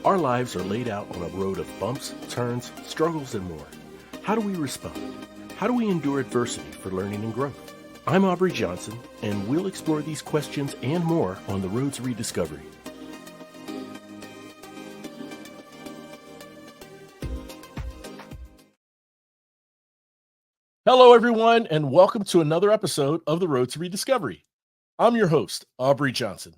Our lives are laid out on a road of bumps, turns, struggles, and more. How do we respond? How do we endure adversity for learning and growth? I'm Aubrey Johnson, and we'll explore these questions and more on the road to rediscovery. Hello, everyone, and welcome to another episode of the Road to Rediscovery. I'm your host, Aubrey Johnson.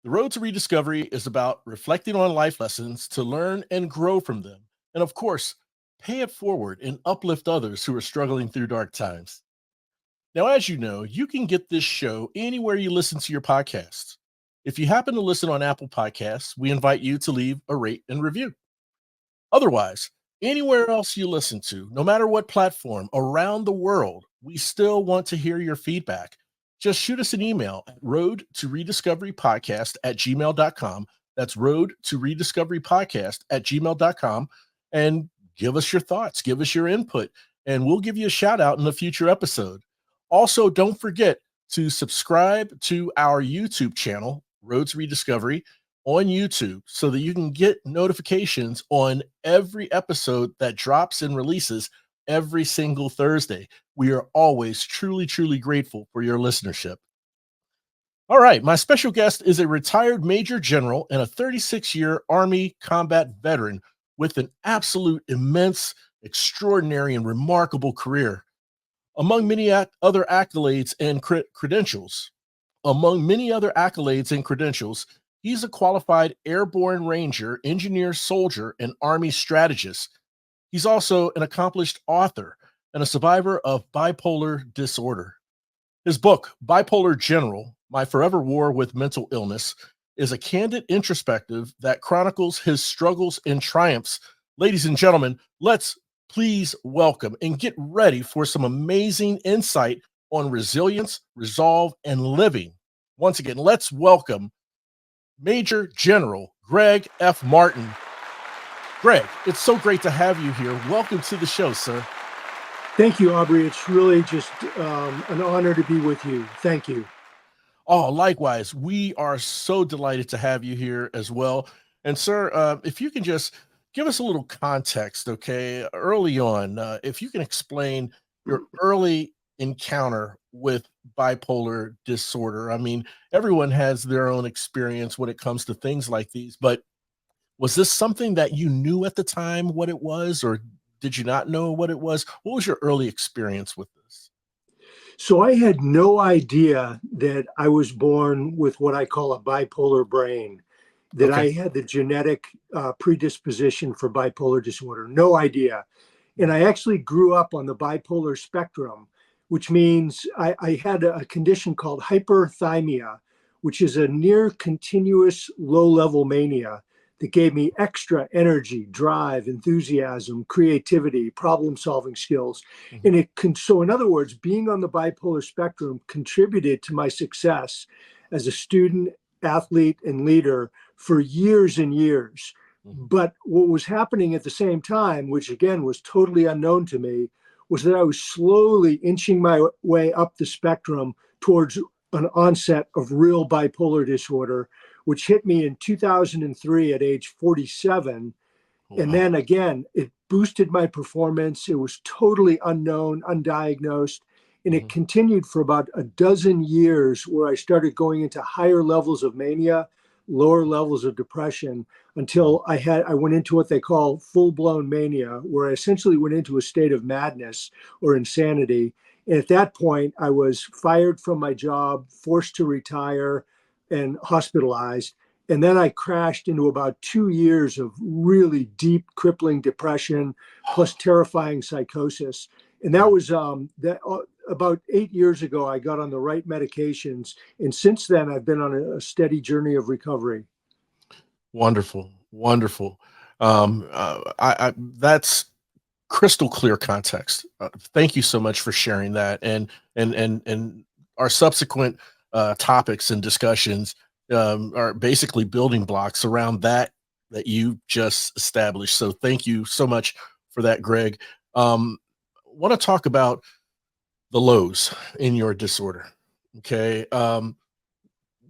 The Road to Rediscovery is about reflecting on life lessons to learn and grow from them, and of course, pay it forward and uplift others who are struggling through dark times. Now, as you know, you can get this show anywhere you listen to your podcasts. If you happen to listen on Apple Podcasts, we invite you to leave a rate and review. Otherwise, anywhere else you listen to, no matter what platform around the world, we still want to hear your feedback. Just shoot us an email at roadtorediscoverypodcast@gmail.com. That's roadtorediscoverypodcast@gmail.com. And give us your thoughts, give us your input, and we'll give you a shout out in a future episode. Also, don't forget to subscribe to our YouTube channel, Road to Rediscovery, on YouTube so that you can get notifications on every episode that drops and releases every single Thursday. We are always truly, truly grateful for your listenership. All right, my special guest is a retired Major General and a 36-year Army combat veteran with an absolute immense, extraordinary, and remarkable career. Among many other accolades and credentials, he's a qualified Airborne-Ranger-Engineer soldier and Army strategist. He's also an accomplished author and a survivor of bipolar disorder. His book, Bipolar General, My Forever War with Mental Illness, is a candid introspective that chronicles his struggles and triumphs. Ladies and gentlemen, let's please welcome and get ready for some amazing insight on resilience, resolve, and living. Once again, let's welcome Major General Gregg F. Martin. Gregg, it's so great to have you here. Welcome to the show, sir. Thank you, Aubrey. It's really just an honor to be with you. Thank you. Oh, likewise. We are so delighted to have you here as well. And sir, if you can just give us a little context, okay, early on, if you can explain your early encounter with bipolar disorder. I mean, everyone has their own experience when it comes to things like these, but was this something that you knew at the time what it was, or did you not know what it was? What was your early experience with this? So I had no idea that I was born with what I call a bipolar brain, that Okay. I had the genetic predisposition for bipolar disorder. No idea. And I actually grew up on the bipolar spectrum, which means I had a condition called hyperthymia, which is a near continuous low-level mania that gave me extra energy, drive, enthusiasm, creativity, problem-solving skills. Mhm. And so in other words, being on the bipolar spectrum contributed to my success as a student, athlete, and leader for years and years. Mhm. But what was happening at the same time, which again was totally unknown to me, was that I was slowly inching my way up the spectrum towards an onset of real bipolar disorder, which hit me in 2003 at age 47. And Wow. then again, it boosted my performance. It was totally unknown, undiagnosed. And it Mhm. continued for about a dozen years where I started going into higher levels of mania, lower levels of depression Mhm. until I went into what they call full-blown mania, where I essentially went into a state of madness or insanity. And at that point, I was fired from my job, forced to retire, and hospitalized. And then I crashed into about 2 years of really deep, crippling depression, plus terrifying psychosis. And that Yeah. was about 8 years ago. I got on the right medications, and since then, I've been on a steady journey of recovery. Wonderful. Wonderful. That's crystal clear context. Thank you so much for sharing that, and our subsequent topics and discussions are basically building blocks around that you just established. So thank you so much for that, Gregg. Want to talk about the lows in your disorder? Okay.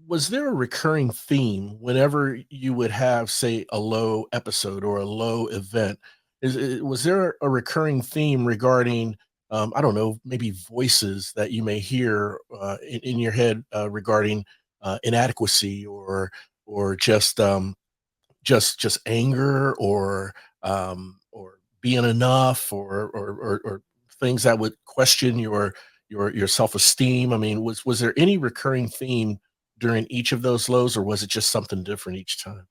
was there a recurring theme whenever you would have, say, a low episode or a low event? Was there a recurring theme regarding, I don't know, maybe voices that you may hear in your head regarding inadequacy or just anger or being enough or things that would question your self-esteem? I mean, was there any recurring theme during each of those lows, or was it just something different each time?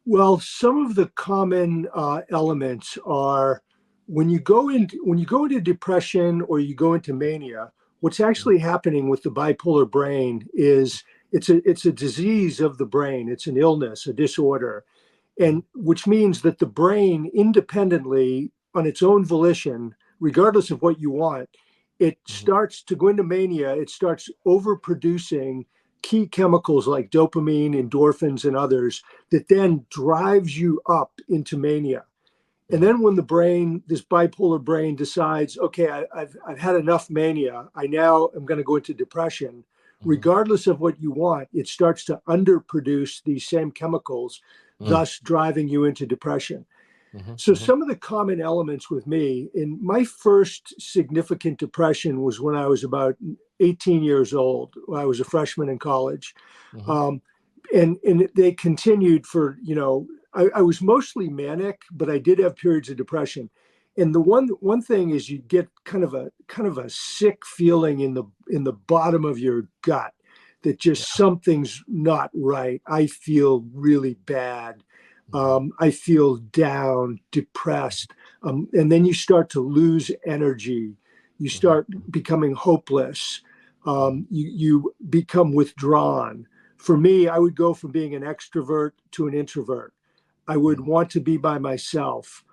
Well, some of the common elements are when you go into depression or you go into mania. What's Mm, actually happening with the bipolar brain is it's a disease of the brain. It's an illness, a disorder, mhm, and which means that the brain independently on its own volition, regardless of what you want, it mhm, starts to go into mania. It starts overproducing key chemicals like dopamine, endorphins, and others that then drives you up into mania. And mhm, then when the brain, this bipolar brain decides, okay, I've had enough mania, I now am going to go into depression, mhm, regardless of what you want, it starts to underproduce these same chemicals, mm, thus driving you into depression. mhm, So mhm, some of the common elements with me in my first significant depression was when I was about 18 years old. I was a freshman in college. mhm, Um, and they continued for, I was mostly manic, but I did have periods of depression. And the one thing is you get kind of a sick feeling in the bottom of your gut that yeah, just something's not right. I feel really bad. mhm, I feel down, depressed. And then you start to lose energy. You mhm, start becoming hopeless. mhm, You become withdrawn. For me, I would go from being an extrovert to an introvert. I would mhm, want to be by myself.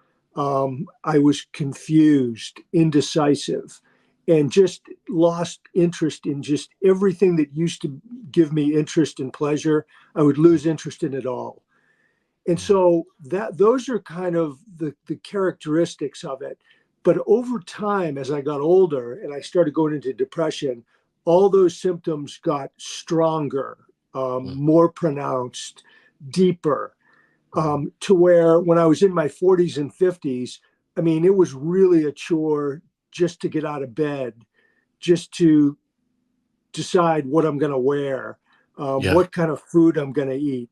I was confused, indecisive, and just lost interest in just everything that used to give me interest and pleasure. I would lose interest in it all. And mhm, so that those are kind of the characteristics of it. But over time, as I got older and I started going into depression, all those symptoms got stronger, mhm, more pronounced, deeper, mhm, to where when I was in my 40s and 50s, I mean, it was really a chore just to get out of bed, just to decide what I'm going to wear, yeah, what kind of food I'm going to eat.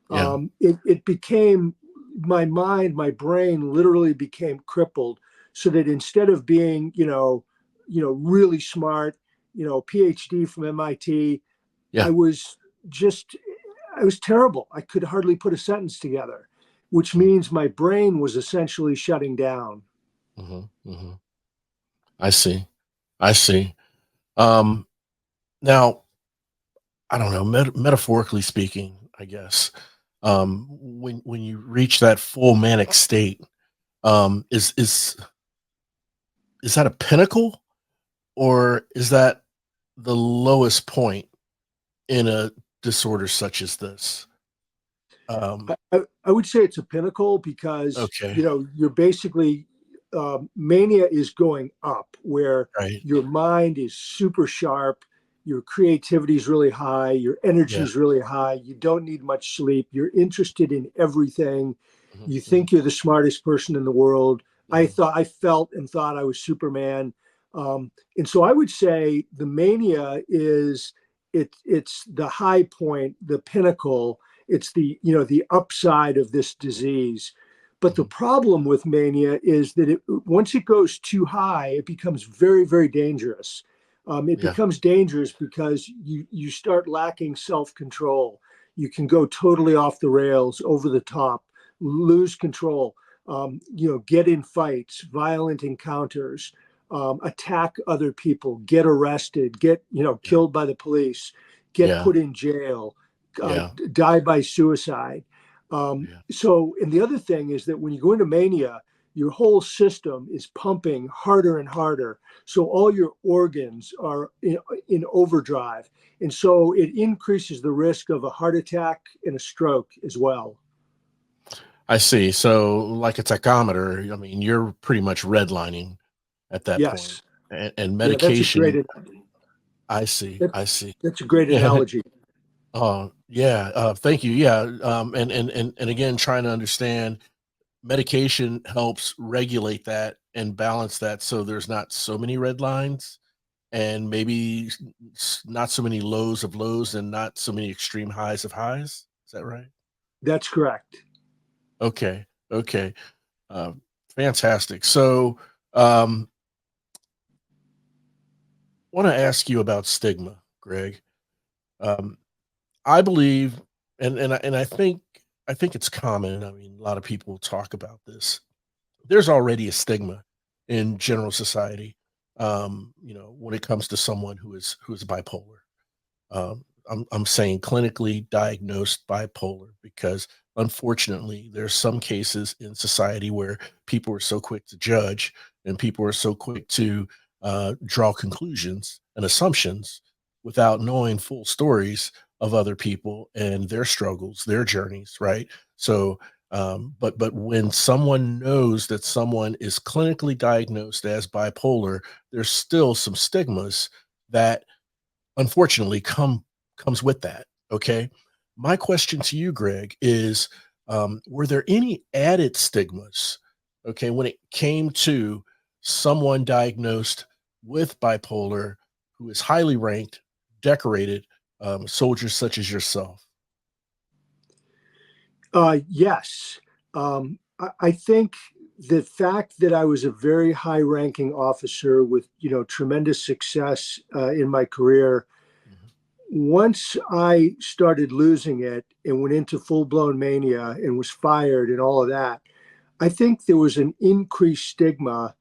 yeah, It became my mind, my brain literally became crippled, so that instead of being, really smart, PhD from MIT, I yeah, was just, I was terrible. I could hardly put a sentence together, which mhm, means my brain was essentially shutting down. mhm, mhm. I see. I see. Um, Now, I don't know, metaphorically speaking, I guess, when you reach that full manic state, is that a pinnacle, or is that the lowest point in a disorder such as this? I would say it's a pinnacle because Okay, you're basically mania is going up where right, your mind is super sharp, your creativity is really high, your energy yeah, is really high, you don't need much sleep, you're interested in everything, mhm, you mhm, think you're the smartest person in the world. mhm, I felt and thought I was Superman. And so I would say the mania is it's the high point, the pinnacle. It's the upside of this disease. But the mhm, problem with mania is that once it goes too high, it becomes very, very dangerous. It yeah, becomes dangerous because you start lacking self-control. You can go totally off the rails, over the top, lose control. Get in fights, violent encounters, attack other people, get arrested, get yeah, killed by the police, get yeah, put in jail, yeah, die by suicide. yeah, And the other thing is that when you go into mania, your whole system is pumping harder and harder. So all your organs are in overdrive. And so it increases the risk of a heart attack and a stroke as well. I see. So, like a tachometer, I mean, you're pretty much redlining at that point, Yes. and Yeah, medication. I see. that, I see. that's a great Yeah. analogy. Yeah. Thank you. Yeah. And again, trying to understand medication helps regulate that and balance that so there's not so many red lines and maybe not so many lows of lows and not so many extreme highs of highs. Is that right? That's correct. Okay. Okay. Uh, Fantastic. So, um, want to ask you about stigma, Greg. Um, I believe, and I think it's common. I mean, a lot of people talk about this. There's already a stigma in general society, when it comes to someone who is bipolar. I'm saying clinically diagnosed bipolar because unfortunately there's some cases in society where people are so quick to judge and people are so quick to draw conclusions and assumptions without knowing full stories of other people and their struggles, their journeys, right? So, but when someone knows that someone is clinically diagnosed as bipolar, there's still some stigmas that unfortunately comes with that. Okay. My question to you, Greg, is were there any added stigmas, okay, when it came to someone diagnosed with bipolar who is highly ranked, decorated soldiers such as yourself? Yes. I think the fact that I was a very high-ranking officer with, tremendous success in my career, Mhm. once I started losing it and went into full-blown mania and was fired and all of that, I think there was an increased stigma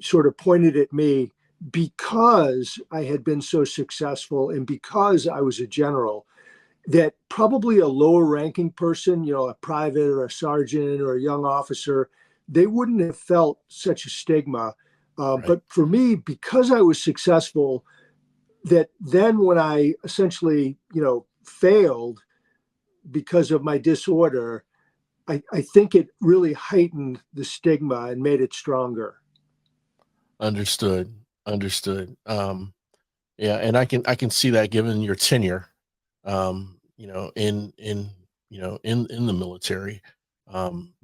sort of pointed at me because I had been so successful and because I was a general that probably a lower ranking person, a private or a sergeant or a young officer, they wouldn't have felt such a stigma. Right. But for me, because I was successful, that then when I essentially, failed because of my disorder, I think it really heightened the stigma and made it stronger. Understood. Understood. Yeah, and I can see that given your tenure, in in the military, um,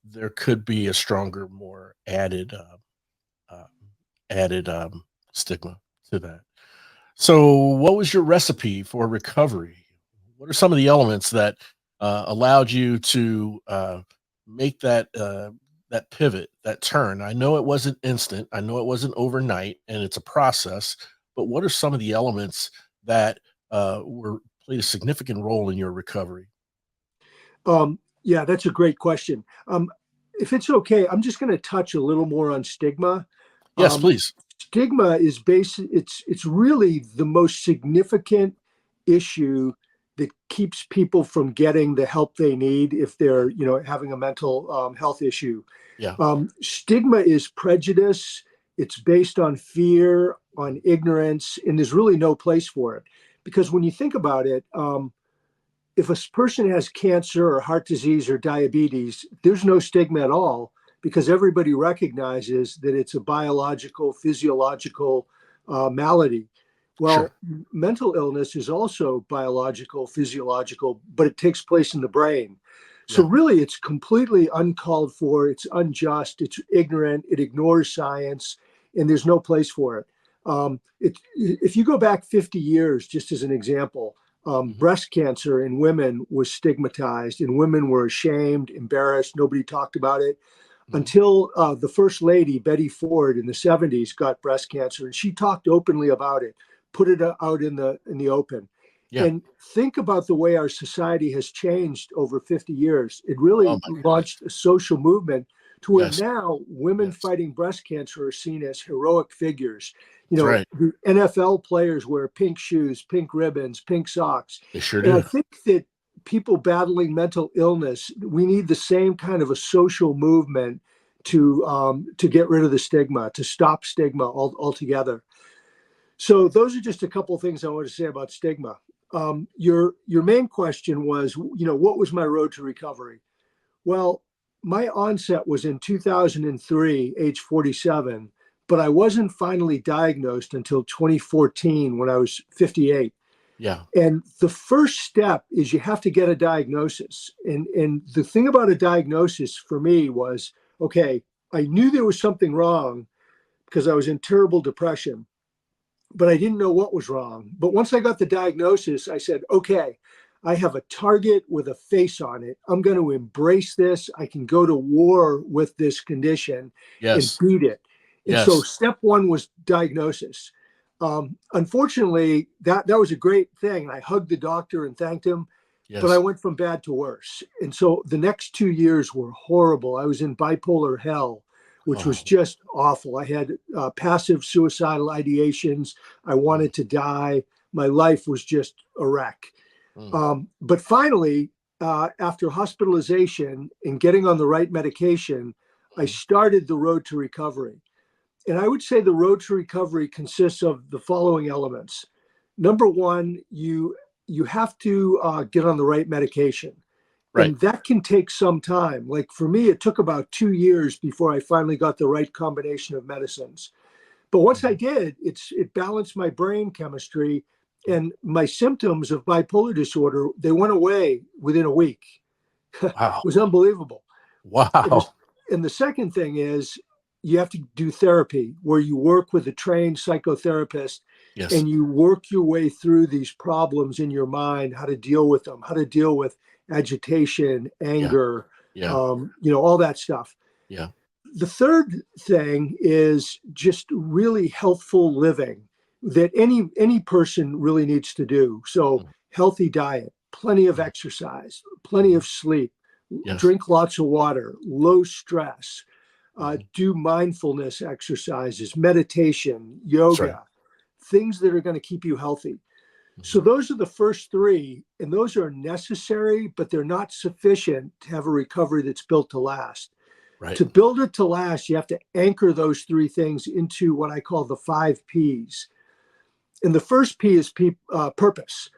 there could be a stronger, more uh, added stigma to that. So, what was your recipe for recovery? What are some of the elements that allowed you to make that pivot, that turn? I know it wasn't instant. I know it wasn't overnight, and it's a process. But what are some of the elements that were played a significant role in your recovery? Yeah, that's a great question. If it's okay, I'm just going to touch a little more on stigma. Yes, Um, please. Stigma is it's really the most significant issue that keeps people from getting the help they need if they're having a mental health issue. Yeah. Stigma is prejudice. It's based on fear, on ignorance, and there's really no place for it. Because when you think about it, if a person has cancer or heart disease or diabetes, there's no stigma at all because everybody recognizes that it's a biological, physiological malady. Sure. Well, mental illness is also biological, physiological, but it takes place in the brain. So, Yeah. really, it's completely uncalled for, it's unjust, it's ignorant, it ignores science, and there's no place for it. If you go back 50 years, just as an example, Hmm. breast cancer in women was stigmatized, and women were ashamed, embarrassed. Nobody talked about it Hmm. until the first lady, Betty Ford, in the 70s, got breast cancer, and she talked openly about it, put it out in the open. Yeah. And think about the way our society has changed over 50 years. It Oh really my goodness. launched a social movement to where Yes. now women Yes. fighting breast cancer are seen as heroic figures. That's right. The NFL players wear pink shoes, pink ribbons, pink socks. They sure And I do. think that people battling mental illness, we need the same kind of a social movement to get rid of the stigma, to stop stigma altogether. So those are just a couple of things I want to say about stigma. Your main question was, what was my road to recovery? Well, my onset was in 2003, age 47, but I wasn't finally diagnosed until 2014 when I was 58. Yeah. And the first step is you have to get a diagnosis. And the thing about a diagnosis for me was, okay, I knew there was something wrong because I was in terrible depression, but I didn't know what was wrong. But once I got the diagnosis, I said, okay, I have a target with a face on it. I'm going to embrace this. I can go to war with this condition and Yes. beat it. And so Yes. step one was diagnosis. Unfortunately, that was a great thing. I hugged the doctor and thanked him, but I Yes. went from bad to worse. And so the next 2 years were horrible. I was in bipolar hell, which was Oh. just awful. I had passive suicidal ideations. I Mm, wanted to die. My life was just a wreck. mm, But finally, after hospitalization and getting on the right medication, I mm. started the road to recovery. And I would say the road to recovery consists of the following elements. Number one, you have to get on the right medication. Right. And that can take some time. Like for me, it took about 2 years before I finally got the right combination of medicines. But once I Mhm. did, it balanced my brain chemistry, and my symptoms of bipolar disorder, they went away within a week. It Wow. was unbelievable. And the, Wow. and the second thing is you have to do therapy where you work with a trained psychotherapist Yes. and you work your way through these problems in your mind, how to deal with them, how to deal with agitation, Yeah. anger, Yeah. all that stuff. Yeah. The third thing is just really healthful living that any person really needs to do. So Mm, healthy diet, plenty of mhm, exercise, plenty mhm. of sleep, Yes. drink lots of water, low stress, Mhm. do mindfulness exercises, meditation, That's right. yoga, things that are going to keep you healthy. So Mhm. those are the first three, and those are necessary, but they're not sufficient to have a recovery that's built to last. Right. To build it to last, you have to anchor those three things into what I call the 5 Ps. And the first P is purpose.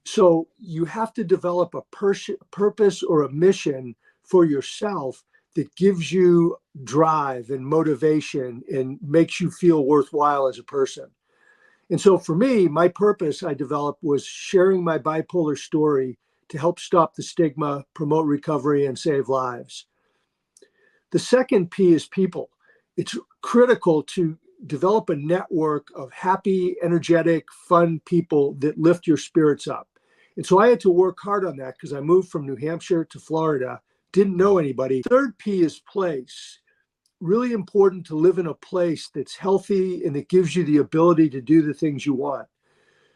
So you have to develop a purpose or a mission for yourself that gives you drive and motivation and makes you feel worthwhile as a person. And so for me, my purpose I developed was sharing my bipolar story to help stop the stigma, promote recovery, and save lives. The second P is people. It's critical to develop a network of happy, energetic, fun people that lift your spirits up. And so I had to work hard on that because I moved from New Hampshire to Florida, didn't Mm. know anybody. Third P is place. Really important to live in a place that's healthy and that gives you the ability to do the things you want.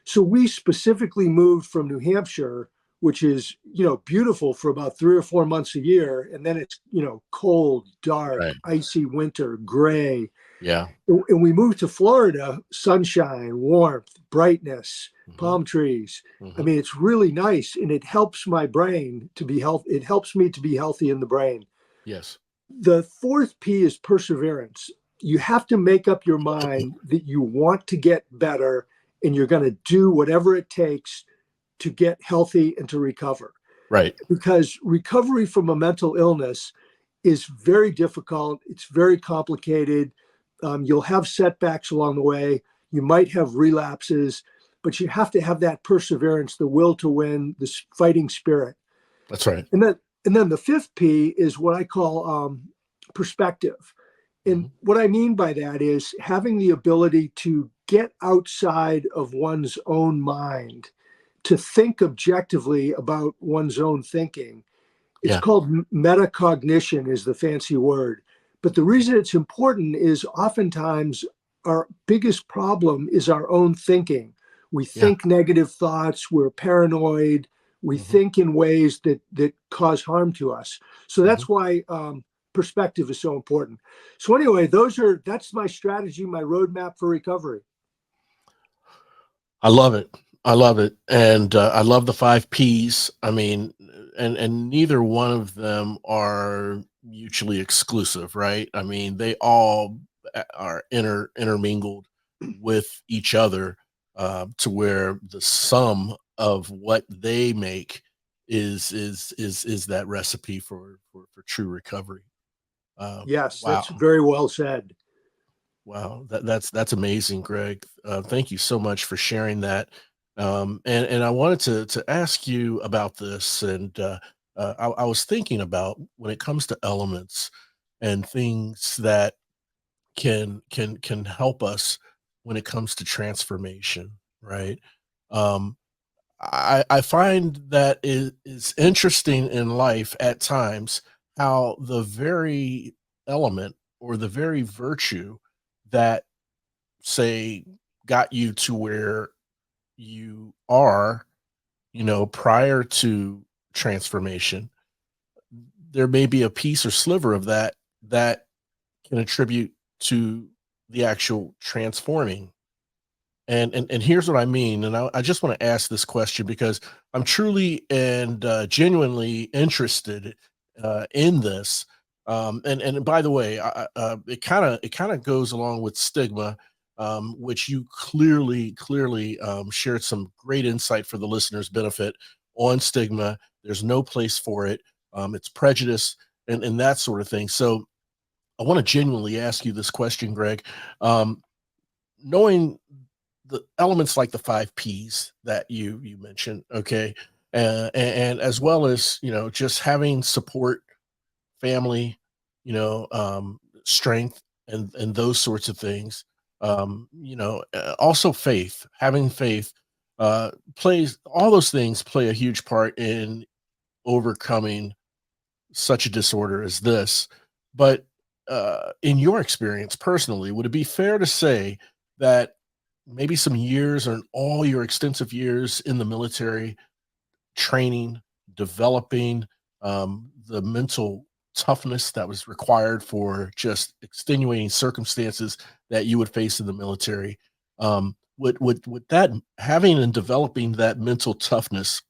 So we specifically moved from New Hampshire, which is, beautiful for about 3 or 4 months a year. And then it's, cold, dark, Right. icy winter, gray. Yeah. And we moved to Florida, sunshine, warmth, brightness, Mhm. palm trees. I Mhm. mean, it's really nice and it helps my brain to be healthy. It helps me to be healthy in the brain. Yes. The fourth P is perseverance. You have to make up your mind that you want to get better and you're going to do whatever it takes to get healthy and to recover. Right. Because recovery from a mental illness is very difficult, it's very complicated. You'll have setbacks along the way, you might have relapses, but you have to have that perseverance, the will to win, this fighting spirit. That's right. And then the fifth P is what I call perspective. And Mhm. what I mean by that is having the ability to get outside of one's own mind, to think objectively about one's own thinking. It's Yeah. called metacognition is the fancy word. But the reason it's important is oftentimes our biggest problem is our own thinking. We Yeah. think negative thoughts, we're paranoid, we Mhm. think in ways that cause harm to us. So Mhm. that's why perspective is so important. So anyway, that's my strategy, my roadmap for recovery. I love it. I love it. And I love the 5 Ps. I mean, and neither one of them are mutually exclusive, right? I mean, they all are intermingled with each other, to where the sum of what they make is that recipe for true recovery. Yes, that's Wow. very well said. Wow, that's amazing, Greg. Thank you so much for sharing that. And I wanted to ask you about this, and I was thinking about when it comes to elements and things that can help us when it comes to transformation, right? Um, I find that it is interesting in life at times how the very element or the very virtue that, say, got you to where you are, prior to transformation, there may be a piece or sliver of that that can attribute to the actual transforming. And here's what I mean. And I just want to ask this question because I'm truly and genuinely interested in this. And by the way, it kind of goes along with stigma, which you clearly shared some great insight for the listeners' benefit on stigma. There's no place for it. It's prejudice and that sort of thing. So I want to genuinely ask you this question, Greg. Um, Knowing the elements like the 5 Ps that you mentioned, okay, and as well as just having support, family, strength, and those sorts of things. Also faith, having faith, plays all those things play a huge part in overcoming such a disorder as this. But in your experience personally, would it be fair to say that maybe some years or all your extensive years in the military training, developing the mental toughness that was required for just extenuating circumstances that you would face in the military, would that having and developing that mental toughness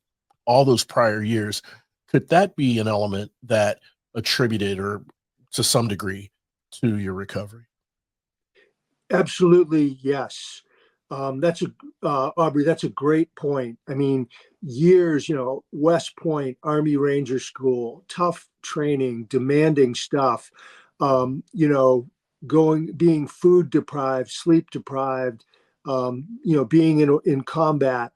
all those prior years, could that be an element that attributed or to some degree to your recovery? Absolutely, yes. That's a Aubrey. That's a great point. I mean, years. West Point, Army Ranger School, tough training, demanding stuff. Um, you know, being food deprived, sleep deprived. Being in combat,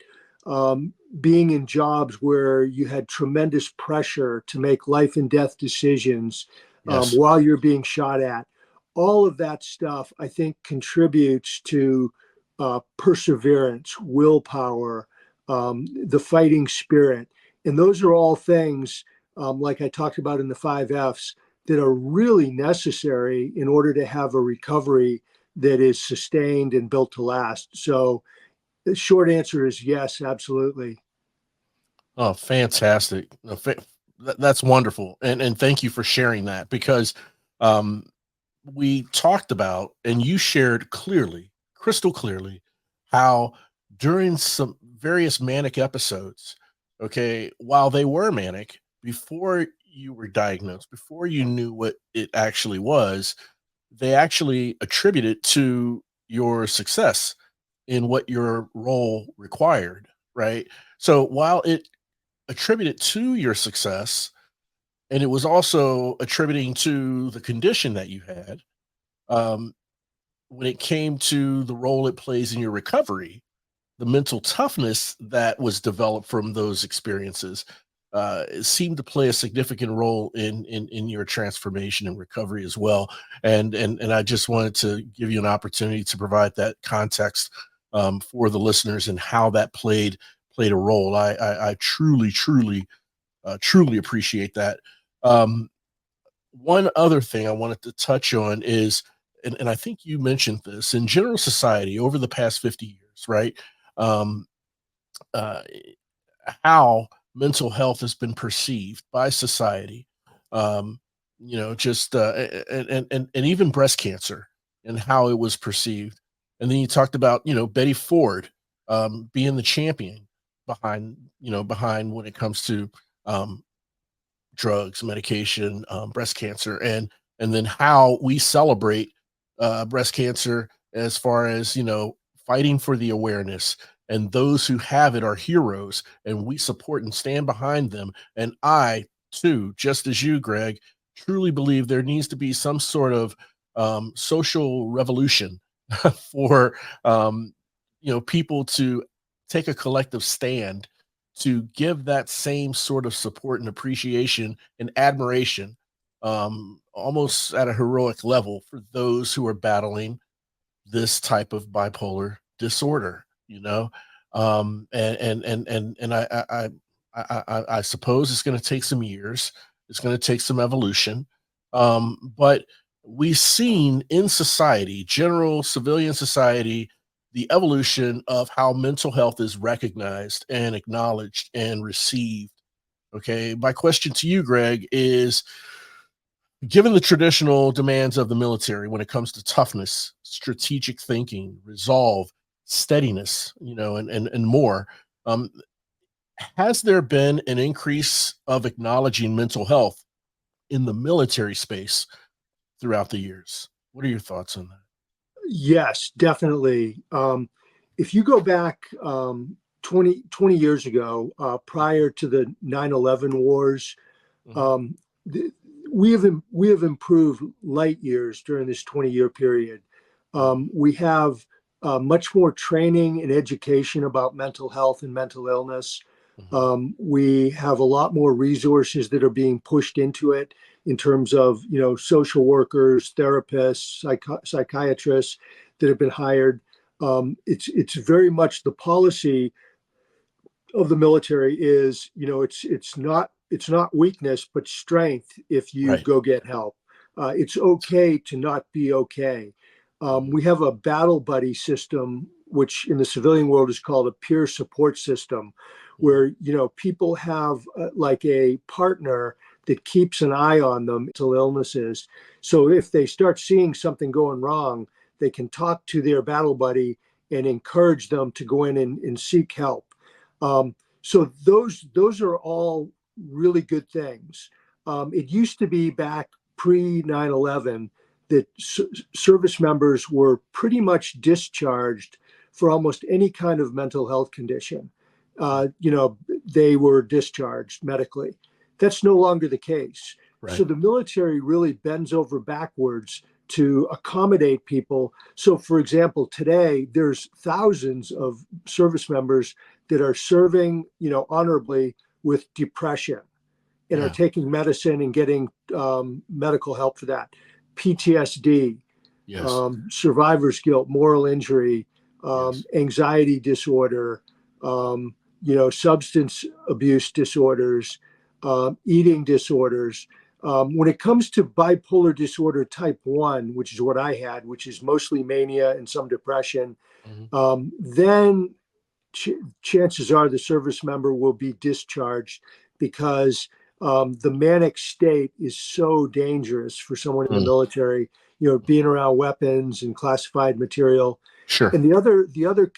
being in jobs where you had tremendous pressure to make life and death decisions Yes. while you're being shot at. All of that stuff, I think, contributes to perseverance, willpower, the fighting spirit. And those are all things, like I talked about in the 5 Fs, that are really necessary in order to have a recovery that is sustained and built to last. So the short answer is yes, absolutely. Oh, fantastic. That's wonderful. And thank you for sharing that because um, we talked about and you shared clearly, crystal clearly, how during some various manic episodes, okay, while they were manic, before you were diagnosed, before you knew what it actually was, they actually attribute it to your success in what your role required, right? So while it attributed to your success and it was also attributing to the condition that you had, um, when it came to the role it plays in your recovery, the mental toughness that was developed from those experiences it seemed to play a significant role in your transformation and recovery as well. And I just wanted to give you an opportunity to provide that context for the listeners and how that played a role. I truly appreciate that. Um, One other thing I wanted to touch on is, and I think you mentioned this in general society over the past 50 years, right? Um, uh, how mental health has been perceived by society, um, just and even breast cancer and how it was perceived. And then you talked about Betty Ford being the champion behind when it comes to um, drugs, medication, breast cancer, and then how we celebrate breast cancer as far as fighting for the awareness. And those who have it are heroes, and we support and stand behind them. And I too, just as you, Greg, truly believe there needs to be some sort of social revolution for people to take a collective stand to give that same sort of support and appreciation and admiration, almost at a heroic level, for those who are battling this type of bipolar disorder, you know. I suppose it's going to take some years. It's going to take some evolution. But we've seen in society, general civilian society, the evolution of how mental health is recognized and acknowledged and received. Okay. My question to you, Gregg, is, given the traditional demands of the military when it comes to toughness, strategic thinking, resolve, steadiness, and more, um, has there been an increase of acknowledging mental health in the military space throughout the years? What are your thoughts on that? Yes, definitely. If you go back 20 years ago, prior to the 9/11 wars, Mhm. um, we have improved light years during this 20-year period. Mhm. We have much more training and education about mental health and mental illness. Mhm. We have a lot more resources that are being pushed into it in terms of, social workers, therapists, psychiatrists that have been hired. It's very much the policy of the military is, it's not weakness but strength if you Right. go get help. It's okay to not be okay. Mhm. We have a battle buddy system, which in the civilian world is called a peer support system, Mhm. where people have like a partner that keeps an eye on them mental illnesses. So if they start seeing something going wrong, they can talk to their battle buddy and encourage them to go in and seek help. So those are all really good things. It used to be back pre 9/11 that service members were pretty much discharged for almost any kind of mental health condition. Mhm. They were discharged medically. That's no longer the case. So Right. the military really bends over backwards to accommodate people. So, for example, today there's thousands of service members that are serving, honorably with depression and are Yeah. taking medicine and getting medical help for that. PTSD, Yes. survivor's guilt, moral injury, Yes. anxiety disorder, substance abuse disorders, eating disorders. When it comes to bipolar disorder type 1, which is what I had, which is mostly mania and some depression, Mhm. then ch- chances are the service member will be discharged because the manic state is so dangerous for someone in the Mm. military. Being around weapons and classified material. Sure. And the other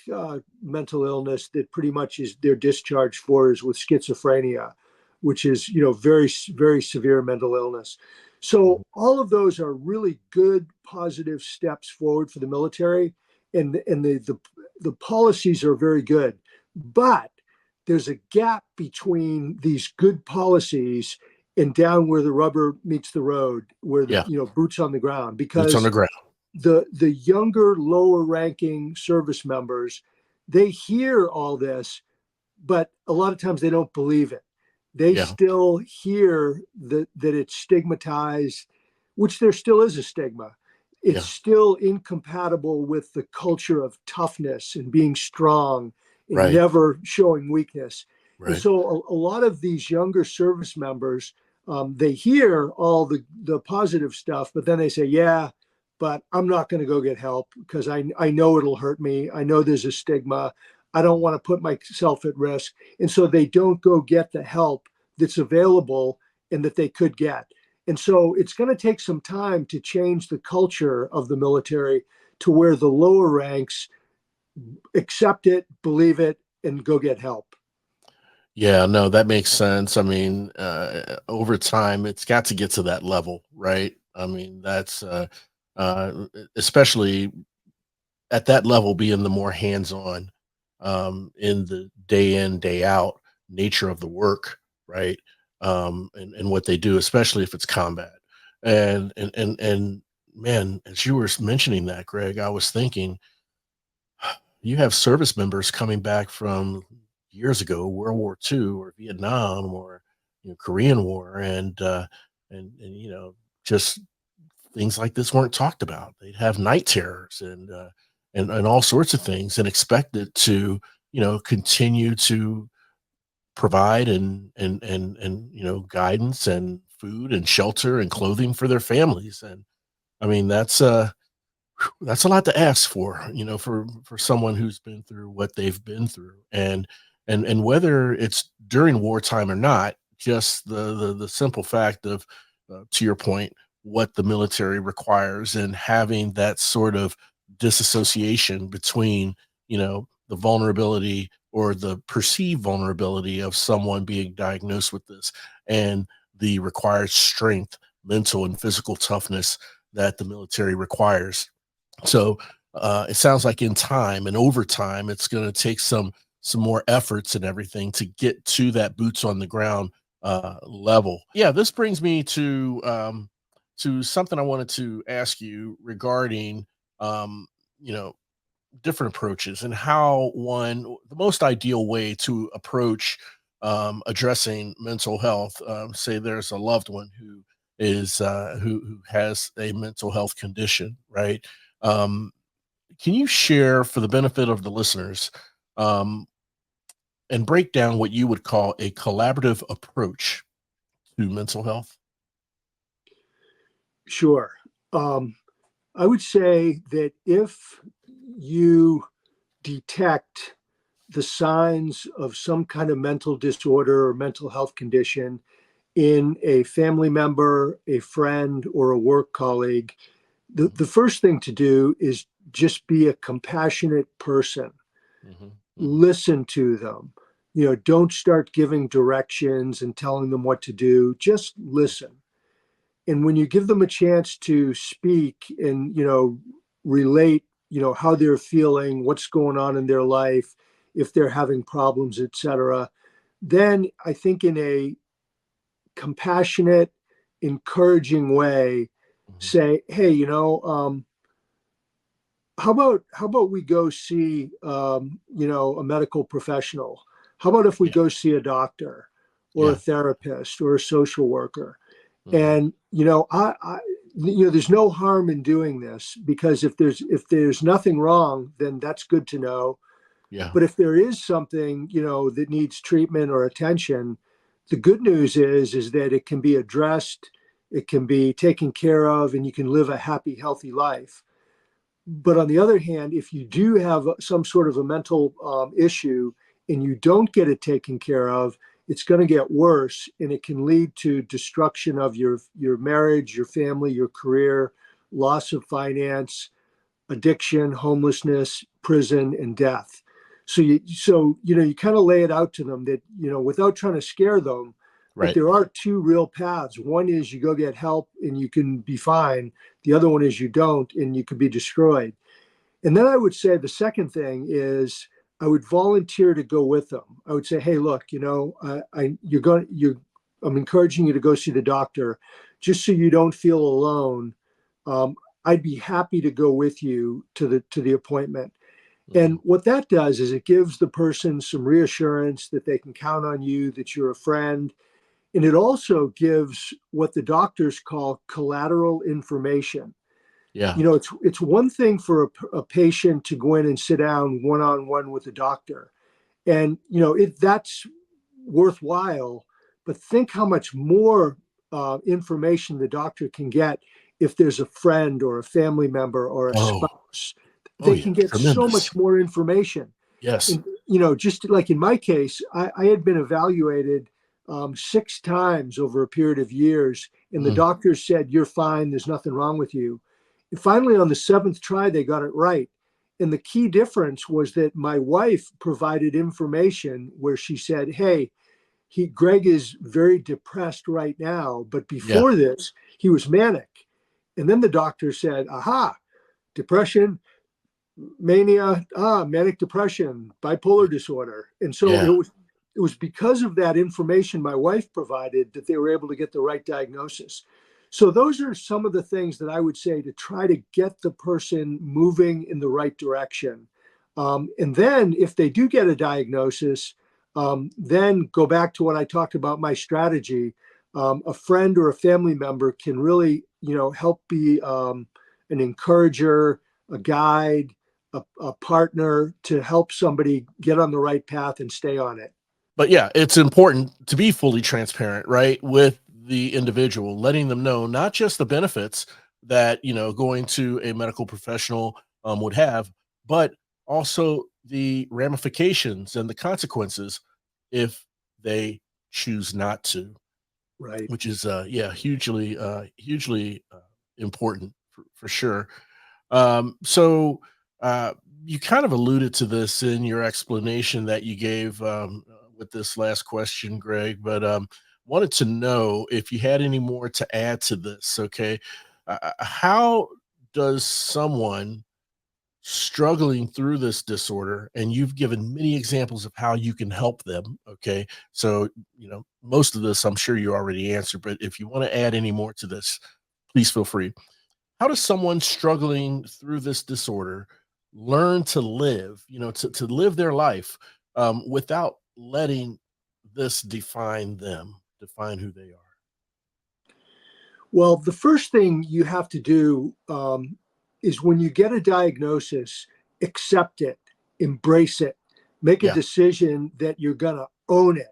mental illness that pretty much is they're discharged for is with schizophrenia, which is very very severe mental illness. Mhm. So all of those are really good positive steps forward for the military, and the policies are very good, but there's a gap between these good policies and down where the rubber meets the road, where the Yeah. boots on the ground, Boots on because the ground. the younger, lower ranking service members, they hear all this, but a lot of times they don't believe it. They Yeah. still hear that it's stigmatized, which there still is a stigma. It's Yeah. still incompatible with the culture of toughness and being strong and Right. never showing weakness. And Right. so a lot of these younger service members, they hear all the positive stuff, but then they say, yeah, but I'm not going to go get help because I know it'll hurt me. I know there's a stigma. I don't Mhm. want to put myself at risk. And so they don't go get the help that's available and that they could get. And so it's going to take some time to change the culture of the military to where the lower ranks accept it, believe it, and go get help. Yeah, no, that makes sense. I mean, over time, it's got to get to that level, right? I mean, that's especially at that level, being the more hands-on, in the day in, day out nature of the work, right? And what they do, especially if it's combat. And man, as you were mentioning that, Greg, I was thinking, you have service members coming back from years ago, World War II or Vietnam or Korean War, and just things like this weren't talked about. They'd have night terrors and all sorts of things, and expected to continue to provide and guidance and food and shelter and clothing for their families. And I mean that's a lot to ask for, for someone who's been through what they've been through. And whether it's during wartime or not, just the simple fact of, to your point, what the military requires, and having that sort of disassociation between, the vulnerability or the perceived vulnerability of someone being diagnosed with this, and the required strength, mental and physical toughness that the military requires. So it sounds like in time and over time, it's going to take some more efforts and everything to get to that boots on the ground level. Yeah, this brings me to something I wanted to ask you regarding um, you know different approaches, and how the most ideal way to approach addressing mental health. Say there's a loved one who has a mental health condition, right? Um, can you share, for the benefit of the listeners, um, and break down what you would call a collaborative approach to mental health? Sure. Um, I would say that if you detect the signs of some kind of mental disorder or mental health condition in a family member, a friend, or a work colleague, the first thing to do is just be a compassionate person. Hmm. Hmm. Listen to them. Don't start giving directions and telling them what to do. Just listen. And when you give them a chance to speak and relate how they're feeling, what's going on in their life, if they're having problems, etc., then I think in a compassionate, encouraging way, Hmm. say, hey, how about we go see a medical professional? How about if we Yeah. go see a doctor or a Yeah. therapist or a social worker? Hmm. And there's no harm in doing this, because if there's nothing wrong, then that's good to know. Yeah. But if there is something that needs treatment or attention, the good news is that it can be addressed, it can be taken care of, and you can live a happy, healthy life. But on the other hand, if you do have some sort of a mental issue and you don't get it taken care of, it's going to get worse, and it can lead to destruction of your marriage, your family, your career, loss of finance, addiction, homelessness, prison, and death. So you kind of lay it out to them that without trying to scare them, that Right. there are two real paths. One is you go get help and you can be fine. The other one is you don't and you can be destroyed. And then I would say the second thing is I would volunteer to go with them. I would say, hey, look, I'm encouraging you to go see the doctor, just so you don't feel alone. Um, I'd be happy to go with you to the appointment. Hmm. And what that does is it gives the person some reassurance that they can count on you, that you're a friend. And it also gives what the doctors call collateral information. Yeah. It's one thing for a patient to go in and sit down one on one with a doctor, and that's worthwhile. But think how much more information the doctor can get if there's a friend or a family member or a Oh. spouse. Oh They yeah. can get so Tremendous. much more information. Yes. And just like in my case, I had been evaluated 6 times over a period of years, and the Mm. doctors said, "You're fine. There's nothing wrong with you." And finally, on the seventh try, they got it right. And the key difference was that my wife provided information where she said, "Hey, Gregg is very depressed right now, but Yeah. before this, he was manic." And then the doctor said, "Aha, depression, mania, manic depression, bipolar disorder." And so Yeah. it was because of that information my wife provided that they were able to get the right diagnosis. So those are some of the things that I would say to try to get the person moving in the right direction. And then if they do get a diagnosis, then go back to what I talked about, my strategy. A friend or a family member can really, help be an encourager, a guide, a partner to help somebody get on the right path and stay on it. But yeah, it's important to be fully transparent, right, with the individual, letting them know not just the benefits that going to a medical professional would have, but also the ramifications and the consequences if they choose not to, Right. which is yeah, hugely important for sure. So uh, you kind of alluded to this in your explanation that you gave with this last question, Greg, but wanted to know if you had any more to add to this. Okay. How does someone struggling through this disorder, and you've given many examples of how you can help them? Okay. So, most of this I'm sure you already answered, but if you want to add any more to this, please feel free. How does someone struggling through this disorder learn to live, to live their life without letting this define them, define who they are? Well, the first thing you have to do is when you get a diagnosis, accept it, embrace it, make a Yeah. decision that you're going to own it,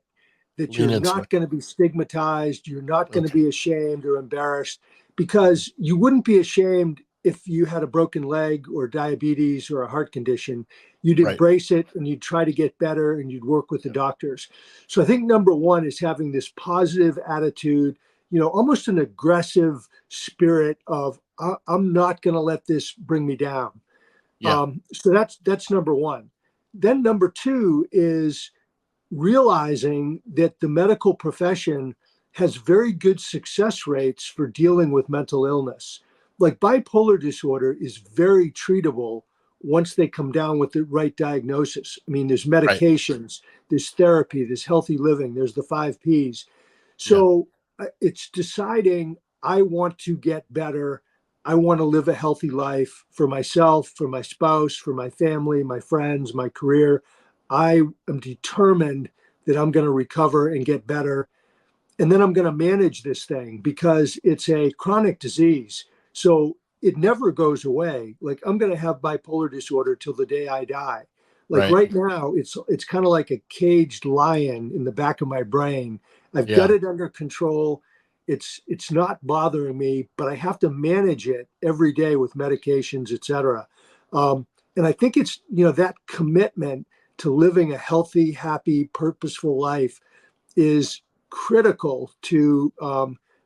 that Lean you're into it. not going to be stigmatized, you're not going to Okay. be ashamed or embarrassed, because you wouldn't be ashamed if you had a broken leg or diabetes or a heart condition. You'd Right. embrace it and you'd try to get better and you'd work with the Yep. doctors. So I think number one is having this positive attitude, almost an aggressive spirit of, I'm not going to let this bring me down. Yeah. So that's number one. Then number two is realizing that the medical profession has very good success rates for dealing with mental illness. Like bipolar disorder is very treatable once they come down with the right diagnosis. I mean, there's Right. medications, there's therapy, there's healthy living, there's the 5 Ps. Yeah. So it's deciding, I want to get better. I want to live a healthy life for myself, for my spouse, for my family, my friends, my career. I am determined that I'm going to recover and get better. And then I'm going to manage this thing because it's a chronic disease. So it never goes away. Like, I'm going to have bipolar disorder till the day I die. Like Right. right now, it's kind of like a caged lion in the back of my brain. I've got Yeah. it under control. It's not bothering me, but I have to manage it every day with medications, et cetera. And I think it's, that commitment to living a healthy, happy, purposeful life is critical to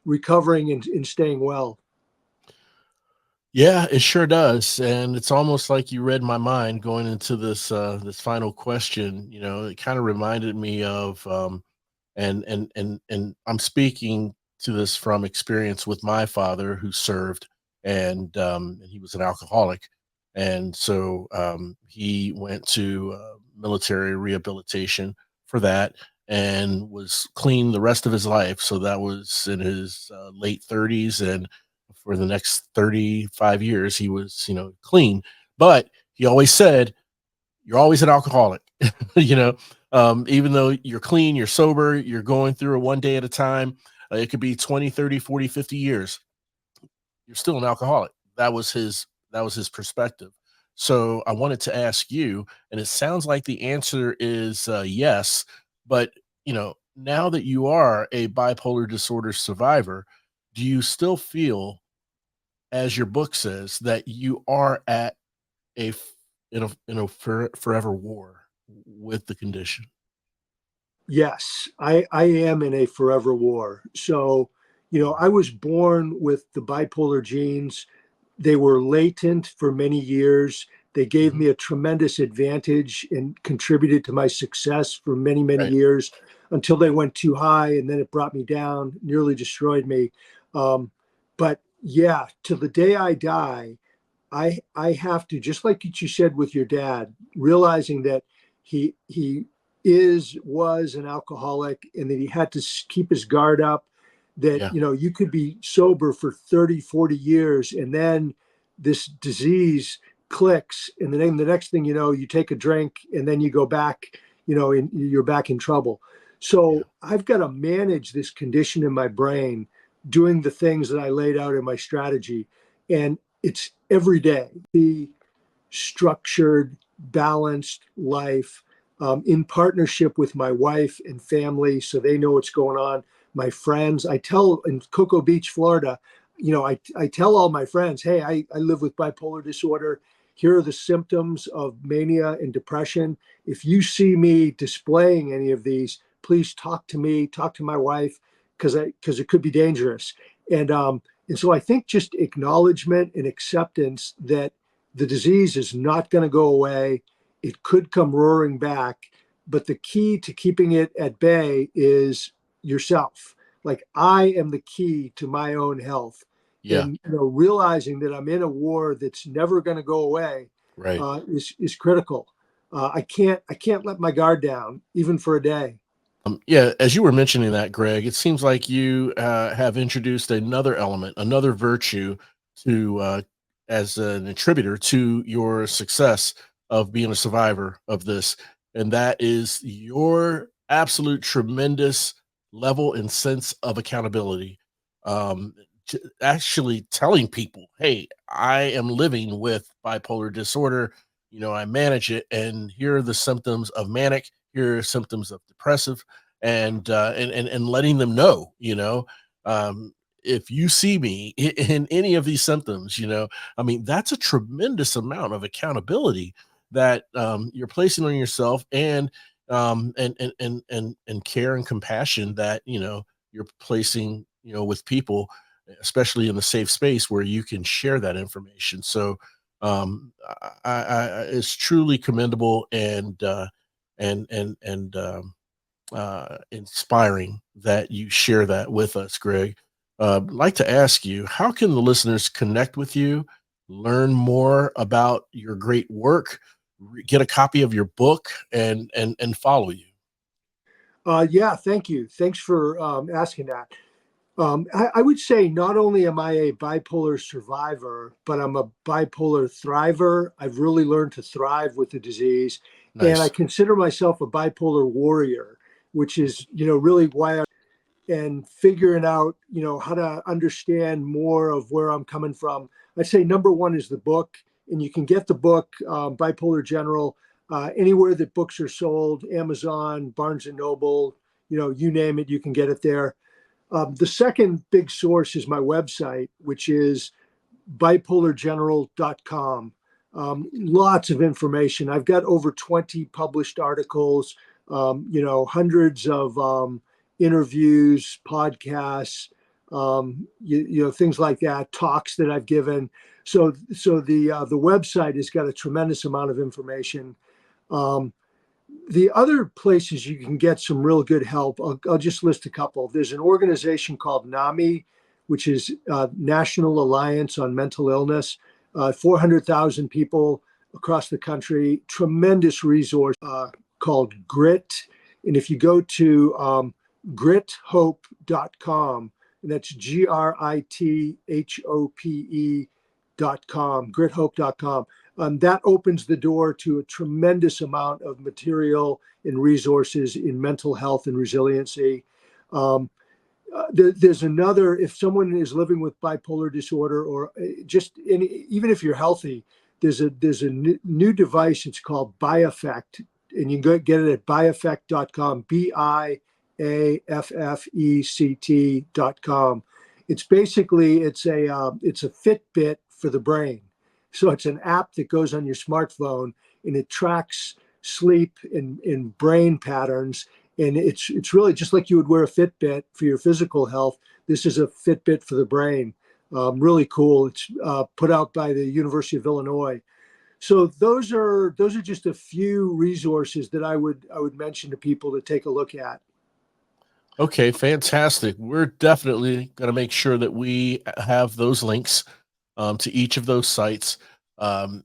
recovering and staying well. Yeah, it sure does. And it's almost like you read my mind going into this final question. It kind of reminded me of and I'm speaking to this from experience with my father who served, and he was an alcoholic, and so he went to military rehabilitation for that and was clean the rest of his life. So that was in his late 30s, and for the next 35 years he was clean. But he always said, you're always an alcoholic. you know Even though you're clean, you're sober, you're going through it one day at a time. It could be 20, 30, 40, 50 years, you're still an alcoholic. That was his perspective. So I wanted to ask you, and it sounds like the answer is yes, but now that you are a bipolar disorder survivor, do you still feel, as your book says, that you are at a forever war with the condition? Yes, I am in a forever war. So, I was born with the bipolar genes. They were latent for many years. They gave Mhm. me a tremendous advantage and contributed to my success for many, many Right. years until they went too high and then it brought me down, nearly destroyed me. Um, but yeah, till the day I die, I have to, just like you said with your dad, realizing that he was an alcoholic and that he had to keep his guard up, that Yeah. you could be sober for 30, 40 years and then this disease clicks, and then the next thing you know, you take a drink, and then you go back, and you're back in trouble. Yeah. So I've got to manage this condition in my brain, doing the things that I laid out in my strategy, and it's every day. The structured, balanced life, in partnership with my wife and family, so they know what's going on. My friends, I tell in Cocoa Beach, Florida, I tell all my friends, hey, I live with bipolar disorder. Here are the symptoms of mania and depression. If you see me displaying any of these, please talk to me, talk to my wife, because it could be dangerous. And so I think just acknowledgement and acceptance that the disease is not going to go away. It could come roaring back, but the key to keeping it at bay is yourself. Like, I am the key to my own health. Yeah. And realizing that I'm in a war that's never going to go away Right. is critical. I can't let my guard down even for a day. Yeah, as you were mentioning that, Greg, it seems like you have introduced another element, another virtue to as an attributor to your success of being a survivor of this, and that is your absolute tremendous level and sense of accountability. Um, Actually telling people, "Hey, I am living with bipolar disorder. I manage it, and here are the symptoms of manic. Here are symptoms of depressive." And letting them know, um, if you see me in any of these symptoms, I mean, that's a tremendous amount of accountability that you're placing on yourself, and care and compassion that you're placing with people, especially in the safe space where you can share that information. So it's truly commendable and inspiring that you share that with us, Greg. I'd like to ask you, how can the listeners connect with you, learn more about your great work, get a copy of your book, and follow you? Yeah, thank you. Thanks for asking that. I would say not only am I a bipolar survivor, but I'm a bipolar thriver. I've really learned to thrive with the disease. And I Nice. consider myself a bipolar warrior, which is, really why and figuring out, how to understand more of where I'm coming from. I'd say number one is the book, and you can get the book, Bipolar General, anywhere that books are sold, Amazon, Barnes and Noble, you name it, you can get it there. The second big source is my website, which is bipolargeneral.com. Lots of information. I've got over 20 published articles, hundreds of interviews, podcasts, things like that, talks that I've given. So the website has got a tremendous amount of information. Um, the other places you can get some real good help, I'll just list a couple. There's an organization called NAMI, which is National Alliance on Mental Illness, 400,000 people across the country, tremendous resource called GRIT. And if you go to grithope.com, and that's GRITHOPE.com, grithope.com. That opens the door to a tremendous amount of material and resources in mental health and resiliency. There's another, if someone is living with bipolar disorder, or even if you're healthy, there's a new device. It's called Biaffect, and you can get it at biaffect.com, biaffect.com. It's basically, it's a Fitbit for the brain. So it's an app that goes on your smartphone, and it tracks sleep and brain patterns. And it's really just like you would wear a Fitbit for your physical health. This is a Fitbit for the brain. Really cool. It's put out by the University of Illinois. So those are just a few resources that I would mention to people to take a look at. Okay, fantastic. We're definitely going to make sure that we have those links to each of those sites um,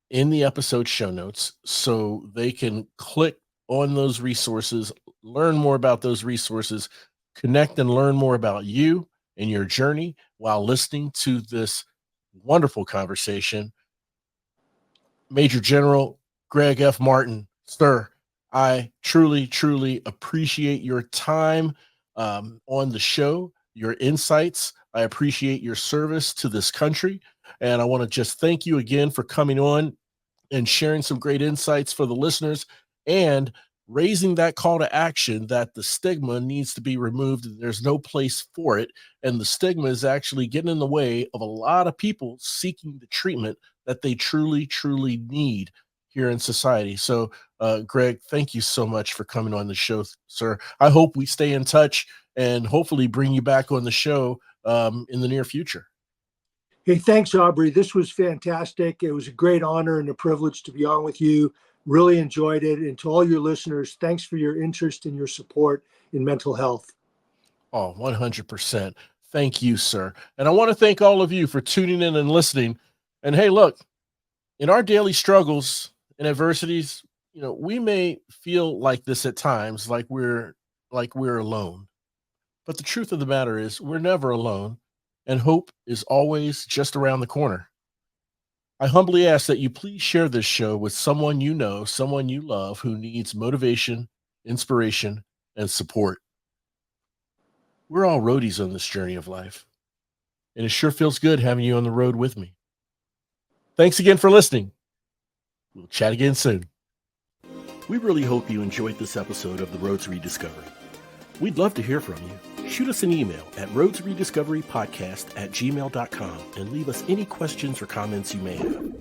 in the episode show notes so they can click on those resources, learn more about those resources, connect and learn more about you and your journey while listening to this wonderful conversation. Major General Gregg F. Martin, sir, I truly, truly appreciate your time on the show, your insights. I appreciate your service to this country. And I want to just thank you again for coming on and sharing some great insights for the listeners and raising that call to action that the stigma needs to be removed. There's no place for it. And the stigma is actually getting in the way of a lot of people seeking the treatment that they truly, truly need here in society. So, Gregg, thank you so much for coming on the show, sir. I hope we stay in touch and hopefully bring you back on the show in the near future. Hey, thanks, Aubrey. This was fantastic. It was a great honor and a privilege to be on with you. Really enjoyed it. And to all your listeners, thanks for your interest and your support in mental health. Oh, 100%. Thank you, sir. And I want to thank all of you for tuning in and listening. And hey, look, in our daily struggles and adversities, we may feel like this at times, like we're alone. But the truth of the matter is we're never alone, and hope is always just around the corner. I humbly ask that you please share this show with someone you know, someone you love who needs motivation, inspiration, and support. We're all roadies on this journey of life, and it sure feels good having you on the road with me. Thanks again for listening. We'll chat again soon. We really hope you enjoyed this episode of The Road to Rediscovery. We'd love to hear from you. Shoot us an email at roadtorediscoverypodcast@gmail.com and leave us any questions or comments you may have.